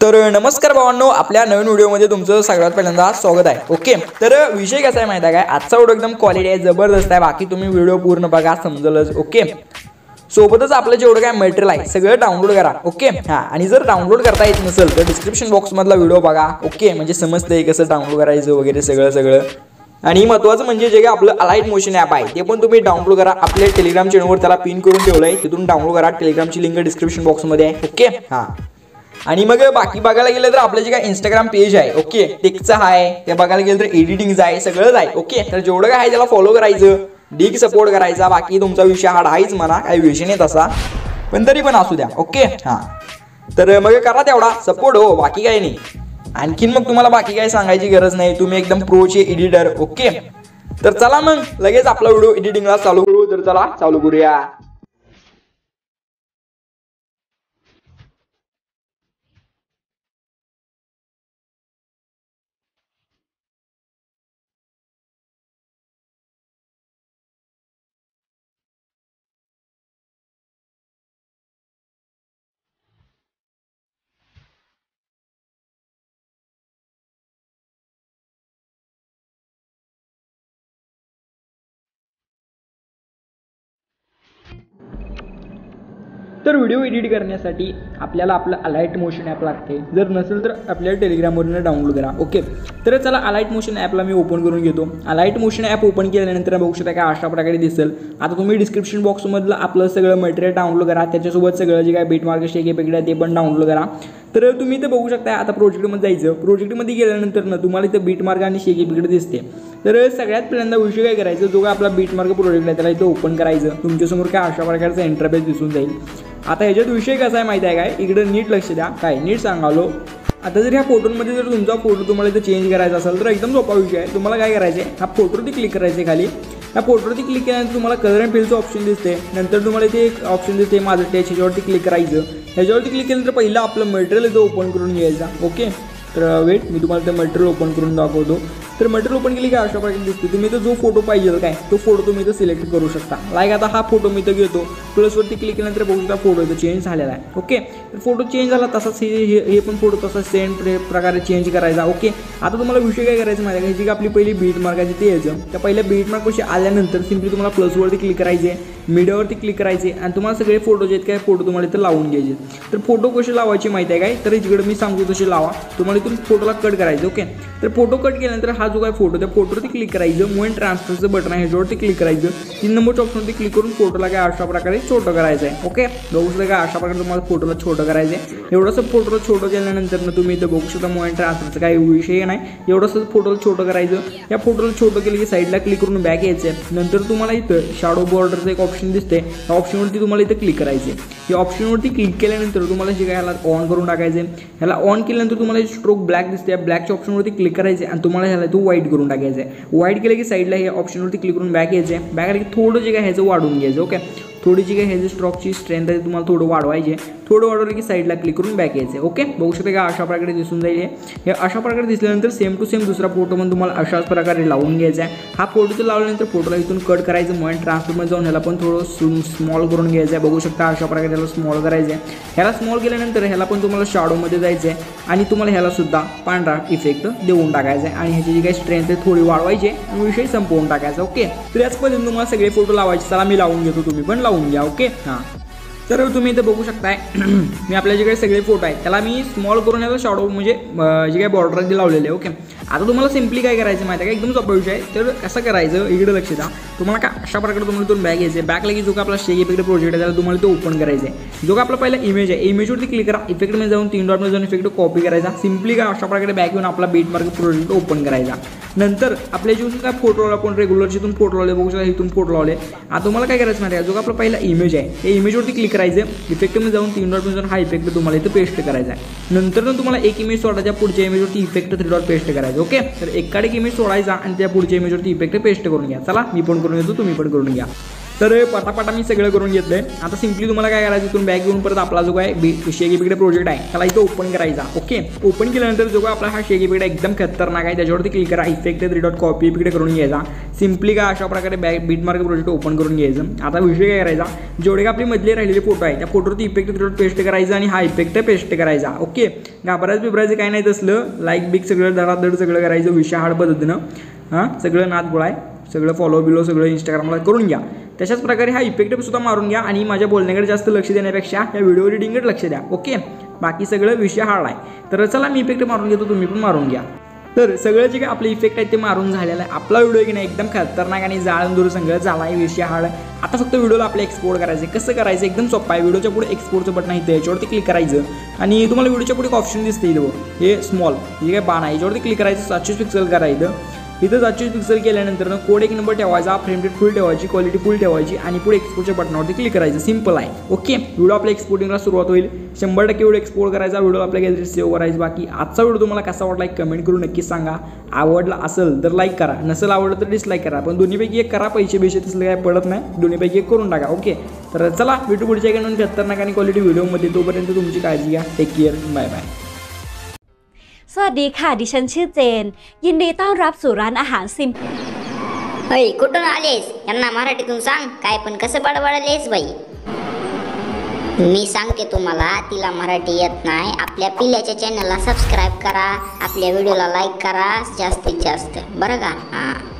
तर नमस्कार भावांनो, आपल्या नवीन व्हिडिओमध्ये तुमचं सगळ्यात पहिल्यांदा स्वागत आहे. ओके, तर विषय कसा आहे माहिती आहे काय, आजचा व्हिडिओ एकदम क्वालिटी आहे, जबरदस्त आहे. बाकी तुम्ही व्हिडिओ पूर्ण बघा, समजलंच. ओके, सोबतच आपलं जेवढं काय मटेरियल आहे सगळं डाउनलोड करा. ओके, हां, आणि जर डाउनलोड करता येत नसेल तर डिस्क्रिप्शन बॉक्समधला व्हिडिओ बघा. ओके, म्हणजे समजतंय कसं डाउनलोड करायचं वगैरे सगळं. आणि महत्त्वाचं म्हणजे जे काय आपलं अलाइट मोशन ॲप आहे ते पण तुम्ही डाउनलोड करा. आपल्या टेलिग्राम चॅनलवर त्याला पिन करून ठेवलं आहे, तिथून डाउनलोड करा. टेलिग्रामची लिंक डिस्क्रिप्शन बॉक्समध्ये आहे. ओके, हां. आणि मग बाकी बघायला गेलं तर आपलं जे काय इंस्टाग्राम पेज आहे, ओके, टेकचं आहे, ते बघायला गेलं तर एडिटिंगचं आहे, सगळंच आहे. ओके, तर जेवढं काय आहे त्याला फॉलो करायचं, डीग सपोर्ट करायचा. बाकी तुमचा विषय हार्ड आहेच म्हणा, काही विषय नाही तसा, पण तरी पण असू द्या. ओके, हां, तर मग करा तेवढा सपोर्ट हो, बाकी काही नाही. आणखीन मग तुम्हाला बाकी काही सांगायची गरज नाही, तुम्ही एकदम प्रोचे एडिटर. ओके, तर चला मग लगेच आपला व्हिडिओ एडिटिंगला चालू करू. तर चला चालू करूया. तर व्हिडिओ एडिट करण्यासाठी आपल्याला आपलं अलाइट मोशन ॲप लागते. जर नसेल तर आपल्याला टेलिग्रामवरून डाउनलोड करा. ओके, तर चला अलाइट मोशन ॲपला मी ओपन करून घेतो. अलाइट मोशन ॲप ओपन केल्यानंतर बघू शकता काय अशा प्रकारे दिसेल. आता तुम्ही डिस्क्रिप्शन बॉक्समधलं आपलं सगळं मटेरियल डाउनलोड करा, त्याच्यासोबत सगळं जे काय बीटमार्क शेक इफेक्ट आहे ते पण डाउनलोड करा. तर तुम्ही इथं बघू शकता. आता प्रोजेक्टमध्ये जायचं. प्रोजेक्टमध्ये गेल्यानंतर ना तुम्हाला इथं बीटमार्क आणि शेक इफेक्ट दिसते. तर सगळ्यात पहिल्यांदा विषय काय करायचं, जो काय आपला बीटमार्क प्रोजेक्ट आहे त्याला इथं ओपन करायचं. तुमच्यासमोर काय अशा प्रकारचा इंटरफेस दिसून जाईल. आता ह्याच्यात विषय कसा आहे माहिती आहे काय, इकडे नीट लक्ष द्या, काय नीट सांगालो. आता जर ह्या फोटोमध्ये जर तुमचा फोटो तुम्हाला इथं चेंज करायचा असेल तर एकदम सोपा विषय आहे. तुम्हाला काय करायचं आहे, हा फोटोवरती क्लिक करायचं. खाली ह्या फोटोवरती क्लिक केल्यानंतर तुम्हाला कलर अँड फिलचं ऑप्शन दिसते. नंतर तुम्हाला इथे एक ऑप्शन दिसते माझं टच, ह्याच्यावरती क्लिक करायचं. ह्याच्यावरती क्लिक केल्यानंतर पहिलं आपलं मटेरियल इथं ओपन करून घ्यायचा. ओके, तर वेट, मी तुम्हाला ते मटेरियल ओपन करून दाखवतो. तर मटेरियल ओपन केली काय अशा प्रकारे दिसते. तुम्ही इथं जो फोटो पाहिजे काय तो फोटो तुम्ही इथं सिलेक्ट करू शकता. लाईक आता हा फोटो मी इथं घेतो, प्लसवरती क्लिक केल्यानंतर बघू शकता फोटो इथं चेंज झालेला आहे. ओके, तर फोटो चेंज झाला तसाच हे पण फोटो तसाच सेम प्रकारे चेंज करायचा. ओके, आता तुम्हाला विषय काय करायचं माहिती आहे का, जी आपली पहिली बीट मार्क आहे ते यायचं. त्या पहिल्या बीट मार्कपाशी आल्यानंतर सिम्पली तुम्हाला प्लसवरती क्लिक करायचे, मीडियावरती क्लिक करायचे आणि तुम्हाला सगळे फोटो जे आहेत काय फोटो तुम्हाला इथं लावून घ्यायचे. तर फोटो कशी लावायची माहिती आहे काय, तर इकडे मी सांगतो तशी लावा. तुम्हाला इथून फोटोला कट करायचं. ओके, तर फोटो कट केल्यानंतर हा जो काय फोटो त्या फोटोवरती क्लिक करायचं. मूव अँड ट्रान्सफरचं बटन आहे ह्याच्यावरती क्लिक करायचं. 3 नंबरच्या ऑप्शनवरती क्लिक करून फोटोला काय अशा प्रकारे छोटं करायचं आहे. ओके, बघू शकता काय अशा प्रकारे तुम्हाला फोटोला छोटं करायचं आहे. एवढंसं फोटोला छोटं केल्यानंतर तुम्ही इथं बघू शकता मूव अँड ट्रान्सफरचं काही विषय नाही, एवढंसं फोटोला छोटं करायचं. या फोटोला छोटं केलं की साईडला क्लिक करून बॅक यायचं आहे. नंतर तुम्हाला इथं शॅडो बॉर्डरचं एक ऑप्शन दिसते, त्या ऑप्शनवरती तुम्हाला इथं क्लिक करायचे. या ऑप्शनवरती क्लिक केल्यानंतर तुम्हाला जे काय ह्याला ऑन करून टाकायचे. ह्याला ऑन केल्यानंतर तुम्हाला स्ट्रोक ब्लॅक दिसते, ब्लॅकच्या ऑप्शनवरती क्लिक करायचे आणि तुम्हाला ह्याला तो व्हाईट करून टाकायचं आहे. व्हाईट केलं की साईडला हे ऑप्शनवरती क्लिक करून बॅक यायचं आहे. बॅक आलं की थोडं जे काय ह्याचं वाढवून घ्यायचं. ओके, थोडी जी काय ह्याची स्ट्रोकची स्ट्रेंथ आहे तुम्हाला थोडं वाढवायचे. थोडं वाढवलं की साईडला क्लिक करून बॅक यायचं. ओके, बघू शकता का अशा प्रकारे दिसून जाईल. हे अशा प्रकारे दिसल्यानंतर सेम टू सेम दुसरा फोटो पण तुम्हाला अशाच प्रकारे लावून घ्यायचा आहे. हा फोटो तर लावल्यानंतर फोटोला इथून कट करायचं. मग ट्रान्सफरमध्ये जाऊन ह्याला पण थोडं स्मॉल करून घ्यायचं आहे. बघू शकता अशा प्रकारे ह्याला स्मॉल करायचं आहे. ह्याला स्मॉल केल्यानंतर ह्याला पण तुम्हाला शॅडोमध्ये जायचं आहे आणि तुम्हाला ह्याला सुद्धा पांढरा इफेक्ट देऊन टाकायचा आहे आणि ह्याची जी काही स्ट्रेंथ आहे थोडी वाढवायची आणि विषय संपवून टाकायचा. ओके, तर याच पद्धतीने तुम्हाला सगळे फोटो लावायचे. चला मी लावून घेतो, तुम्ही पण लावून घ्या. ओके, हां, तर तुम्ही इथं बघू शकताय मी आपल्या जे काही सगळे फोटो आहेत त्याला मी स्मॉल करून याचा शॅडो म्हणजे जे काही बॉर्डर आहे ते लावलेले आहे. ओके, आता तुम्हाला सिम्पली काय करायचं माहिती आहे का, एकदम सोपा विषय आहे. तर कसं करायचं इकडे लक्ष द्या. तुम्हाला काय अशा प्रकारे तुम्हाला इथून बॅक यायचं आहे. बॅक लगी जो का आपला शेक इफेक्ट प्रोजेक्ट आहे त्याला तुम्हाला तो ओपन करायचा आहे. जो का आपला पहिला इमेज आहे, इमेजवरती क्लिक करा. इफेक्टमध्ये जाऊन 3 डॉटमध्ये जाऊन इफेक्ट कॉपी करायचा. सिम्पली काय अशा प्रकारे बॅक येऊन आपला बीटमार्क प्रोजेक्ट ओपन करायचा. नंतर आपल्या जिथून काय फोटो लावला, आपण रेग्युलर जिथून फोटो लावले बघू शकता, इथून फोटो लावले. आता तुम्हाला काय करायचं माहिती आहे, जो का आपला पहिला इमेज आहे त्या इमेजवरती क्लिक करायचं. इफेक्टमध्ये जाऊन 3 डॉटमध्ये जाऊन हा इफेक्ट तुम्हाला इथं पेस्ट करायचा आहे. नंतर तुम्हाला एक इमेज सोडायच्या, पुढच्या इमेजवरती इफेक्ट 3 डॉट पेस्ट करायचं. ओके, तर एक इमेज सोडायचा आणि त्या पुढच्या इमेजवरती इफेक्ट पेस्ट करून घ्या. चला मी पण करून घेतो, तुम्ही पण करून घ्या. तर पटापटा मी सगळं करून घेतलं आहे. आता सिम्पली तुम्हाला काय करायचं, इथून बॅक घेऊन परत आपला जो काय शेगीपीकडे प्रोजेक्ट आहे त्याला इथं ओपन करायचा. ओके, ओपन केल्यानंतर जो काय आपला हा शेगीपीकडे एकदम खतरनाक आहे त्याच्यावरती क्लिक करा, इफेक्ट 3.copy इकडे करून घ्यायचा. सिम्पली काय अशा प्रकारे बीटमार्क प्रोजेक्ट ओपन करून घ्यायचं. आता विषय काय करायचा, जेवढे का आपली मधले राहिलेले फोटो आहे त्या फोटोवरती इफेक्ट 3 पेस्ट करायचा आणि हा इफेक्ट पेस्ट करायचा. ओके, घाबरायचं बिबरायचं काय नाही तसलं, लाईक बिक सगळं धडाधड सगळं करायचं विषय पद्धतीनं. हां, सगळं नाद गोळा आहे, सगळं फॉलो बिलो सगळं इंस्टाग्रामला करून घ्या. तशाच प्रकारे हा इफेक्ट सुद्धा मारून घ्या आणि माझ्या बोलण्याकडे जास्त लक्ष देण्यापेक्षा या व्हिडिओ एडिटिंगकडे लक्ष द्या. ओके, बाकी सगळं विषय हार्ड आहे. तर चला मी इफेक्ट मारून घेतो, तुम्ही पण मारून घ्या. तर सगळं जे काय आपले इफेक्ट आहेत ते मारून झालेलं आहे. आपला व्हिडिओ की नाही एकदम खतरनाक आणि जाळून दूर सगळं झाला आहे, विषय हार्ड. आता फक्त व्हिडिओला आपलं एक्सपोर्ट करायचं. कसं करायचं, एकदम सोपं आहे. व्हिडिओच्या पुढे एक्सपोर्टचं बटन आहे इथं, याच्यावरती क्लिक करायचं आणि तुम्हाला व्हिडिओच्या पुढे एक ऑप्शन दिसते इथं, हे स्मॉल हे काय बाण आहे, याच्यावरती क्लिक करायचं. 720 पिक्सल करायचं. इथं 720 पिक्सल केल्यानंतर कोड एक नंबर ठेवायचा, फ्रेम रेट फुल ठेवायची, क्वालिटी फुल ठेवायची आणि पुढे एक्सपोर्टच्या बटनावरती क्लिक करायचं. सिंपल आहे. ओके, व्हिडिओ आपल्या एक्सपोर्टिंगला सुरुवात होईल. 100% व्हिडिओ एक्सपोर्ट करायचा, व्हिडिओ आपल्या गॅलरीत सेव्ह करायचं. बाकी आजचा व्हिडिओ तुम्हाला कसा वाटला एक कमेंट करून नक्कीच सांगा. आवडला असेल तर लाईक करा, नसेल आवडलं तर डिसलाईक करा, पण दोन्हीपैकी एक करा. पैसे तसलं काय पडत नाही, दोन्हीपैकी एक करून टाका. ओके, तर चला भेटू पुढच्या एका खतरनाक आणि क्वालिटी व्हिडिओमध्ये. तोपर्यंत तुमची काळजी घ्या. Take care, bye bye. สวัสดีค่ะดิฉันชื่อเจนยินดีต้อนรับสู่ร้านอาหารซิม होय कुठून आलेस, यांना मराठीतून सांग. काय पण कसं बडबडलेस बाई. मी सांगते तुम्हाला, तिला मराठी येत नाही. आपल्या पिल्याच्या चॅनलला सबस्क्राईब करा, आपल्या व्हिडिओला लाईक करा जास्तीत जास्त, बरं का. हां.